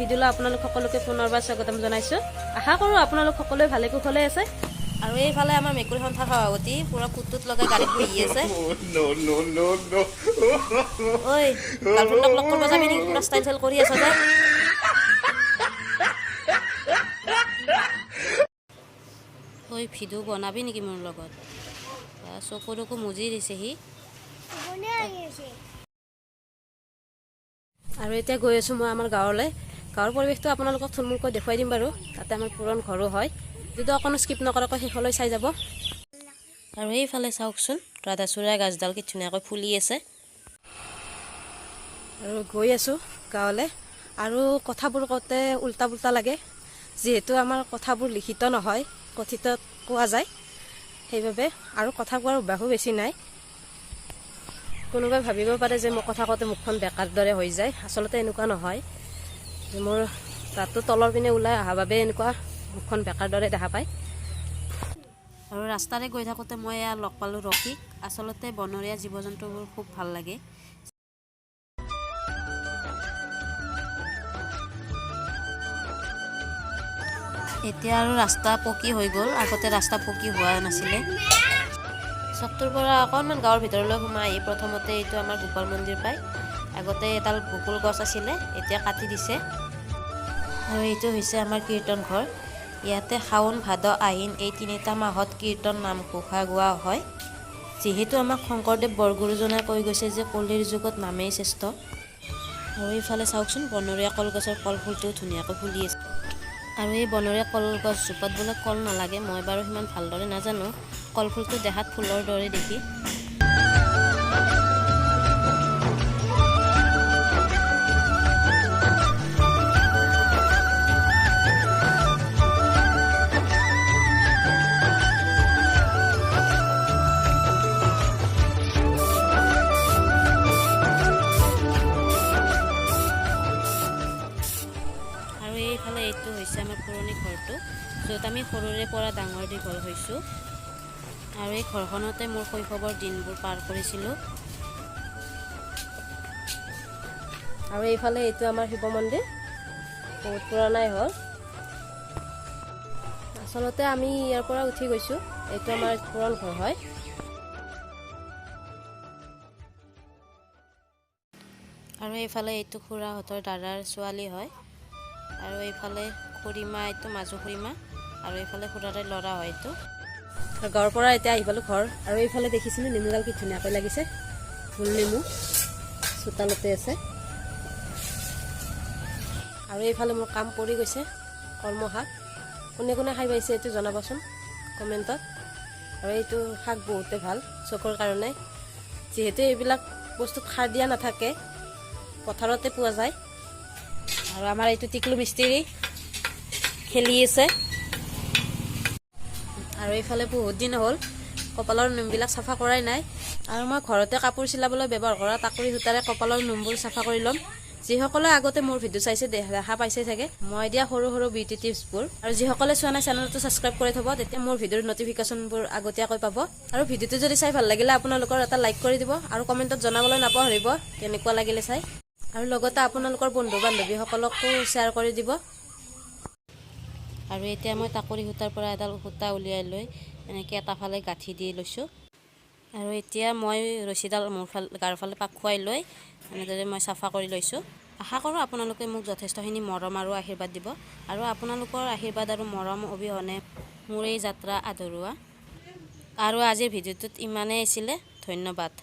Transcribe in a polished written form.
ভিডিঅ'লৈ আপোনালোক সকলোকে পুনৰবাৰ স্বাগতম জনাইছোঁ। আশা কৰোঁ আপোনালোক সকলোৱে ভালে কুশলে আছে। আৰু এইফালে আমাৰ মেকুৰীখন থকা আগতে পুৰা কুটুত লগাই গাড়ীত বহি আছে। ঐ গাৰ্লফ্ৰেণ্ডক লগ কৰিব যাবি নেকি? পুৰা ষ্টাইল ষ্টাইল কৰি আছ যে। ঐ ভিডিঅ' বনাবি নেকি মোৰ লগত? চকুৰকো মুজি দিছে সি। আৰু এতিয়া গৈ আছোঁ মই আমাৰ গাঁৱলৈ। গাঁৱৰ পৰিৱেশটো আপোনালোকক থুলমূলকৈ দেখুৱাই দিম বাৰু। তাতে আমাৰ পুৰণ ঘৰো হয়, যদি অকণো স্কিপ নকৰাকৈ শেষলৈ চাই যাব। আৰু এইফালে চাওকচোন, ৰাধাচূড়া গাছডাল কি ধুনীয়াকৈ ফুলি আছে। আৰু গৈ আছোঁ গাঁৱলৈ। আৰু কথাবোৰ কওঁতে উল্টা পুল্টা লাগে, যিহেতু আমাৰ কথাবোৰ লিখিত নহয়, কথিত কোৱা যায়, সেইবাবে আৰু কথা কোৱাৰ অভ্যাসো বেছি নাই। কোনোবাই ভাবিব পাৰে যে মই কথা কওঁতে মুখখন বেকাৰ দৰে হৈ যায়। আচলতে এনেকুৱা নহয়, মোৰ দাঁতটো তলৰ পিনে ওলাই অহাৰ বাবে এনেকুৱা মুখখন বেকাৰ দৰে দেখা পায়। আৰু ৰাস্তাৰে গৈ থাকোঁতে মই এয়া লগ পালোঁ ৰফিক। আচলতে বনৰীয়া জীৱ জন্তুবোৰ খুব ভাল লাগে। এতিয়া আৰু ৰাস্তা পকী হৈ গ'ল, আগতে ৰাস্তা পকী হোৱা নাছিলে। চকটোৰ পৰা অকণমান গাঁৱৰ ভিতৰলৈ সোমাই আহি প্ৰথমতে এইটো আমাৰ গোপাল মন্দিৰ পায়। আগতে এডাল বকুল গছ আছিলে, এতিয়া কাটি দিছে। আৰু এইটো হৈছে আমাৰ কীৰ্তন ঘৰ। ইয়াতে শাওণ ভাদ আহিন এই তিনিটা মাহত কীৰ্তন নামঘোষা গোৱা হয়। যিহেতু আমাক শংকৰদেৱ বৰগুৰুজনাই কৈ গৈছে যে কলিৰ যুগত নামেই শ্ৰেষ্ঠ। আৰু এইফালে চাওকচোন, বনৰীয়া কলগছৰ কলফুলটোও ধুনীয়াকৈ ফুলি আছে। আৰু এই বনৰীয়া কলগছজোপাত বোলে কল নালাগে, মই বাৰু সিমান ভালদৰে নাজানো। কলফুলটো দেখাত ফুলৰ দৰে দেখি। আৰু এইফালে এইটো হৈছে আমাৰ পুৰণি ঘৰটো, য'ত আমি সৰুৰে পৰা ডাঙৰ দীঘল হৈছোঁ। আৰু এই ঘৰখনতে মোৰ শৈশৱৰ দিনবোৰ পাৰ কৰিছিলোঁ। আৰু এইফালে এইটো আমাৰ শিৱ মন্দিৰ, বহুত পুৰণাই হ'ল। আচলতে আমি ইয়াৰ পৰা উঠি গৈছোঁ, এইটো আমাৰ পুৰণ ঘৰ হয়। আৰু এইফালে এইটো খুৰাহঁতৰ দাদাৰ ছোৱালী হয়। আৰু এইফালে খুৰীমা, এইটো মাজু খুৰীমা, আৰু এইফালে খুৰাৰে ল'ৰা হয় এইটো। গাঁৱৰ পৰা এতিয়া আহি পালোঁ ঘৰ। আৰু এইফালে দেখিছিলোঁ নেমুডাল কি ধুনীয়াকৈ লাগিছে, ফুল নেমু চোতালতে আছে। আৰু এইফালে মোৰ কাম পৰি গৈছে, কলমৌ শাক। কোনে কোনে খাই পাইছে এইটো জনাবচোন কমেণ্টত। আৰু এইটো শাক বহুতে ভাল চকুৰ কাৰণে, যিহেতু এইবিলাক বস্তুত সাৰ দিয়া নাথাকে, পথাৰতে পোৱা যায়। আৰু আমাৰ এইটো টিকলু মিস্ত্ৰী খেলি আছে। আৰু এইফালে বহুত দিন হ'ল কপালৰ নোমবিলাক চাফা কৰাই নাই। আৰু মই ঘৰতে কাপোৰ চিলাবলৈ ব্যৱহাৰ কৰা টাকুৰি সূতাৰে কপালৰ নোমবোৰ চাফা কৰি ল'ম। যিসকলে আগতে মোৰ ভিডিঅ' চাইছে দেখা পাইছে চাগে মই দিয়া সৰু সৰু বিউটি টিপছবোৰ। আৰু যিসকলে চোৱা নাই চেনেলটো ছাবস্ক্ৰাইব কৰি থ'ব, তেতিয়া মোৰ ভিডিঅ'ৰ নটিফিকেশ্যনবোৰ আগতীয়াকৈ পাব। আৰু ভিডিঅ'টো যদি চাই ভাল লাগিলে আপোনালোকৰ এটা লাইক কৰি দিব, আৰু কমেণ্টত জনাবলৈ নাপাহৰিব কেনেকুৱা লাগিলে চাই। আৰু লগতে আপোনালোকৰ বন্ধু বান্ধৱীসকলকো শ্বেয়াৰ কৰি দিব। আৰু এতিয়া মই টাকুৰি সূতাৰ পৰা এডাল সূতা উলিয়াই লৈ এনেকৈ এটা ফালে গাঁঠি দি লৈছোঁ। আৰু এতিয়া মই ৰছীডাল মোৰ গাৰ ফালে পাক খুৱাই লৈ এনেদৰে মই চাফা কৰি লৈছোঁ। আশা কৰোঁ আপোনালোকে মোক যথেষ্টখিনি মৰম আৰু আশীৰ্বাদ দিব। আৰু আপোনালোকৰ আশীৰ্বাদ আৰু মৰম অবিহনে মোৰ এই যাত্ৰা আধৰুৱা। আৰু আজিৰ ভিডিঅ'টোত ইমানেই আছিলে, ধন্যবাদ।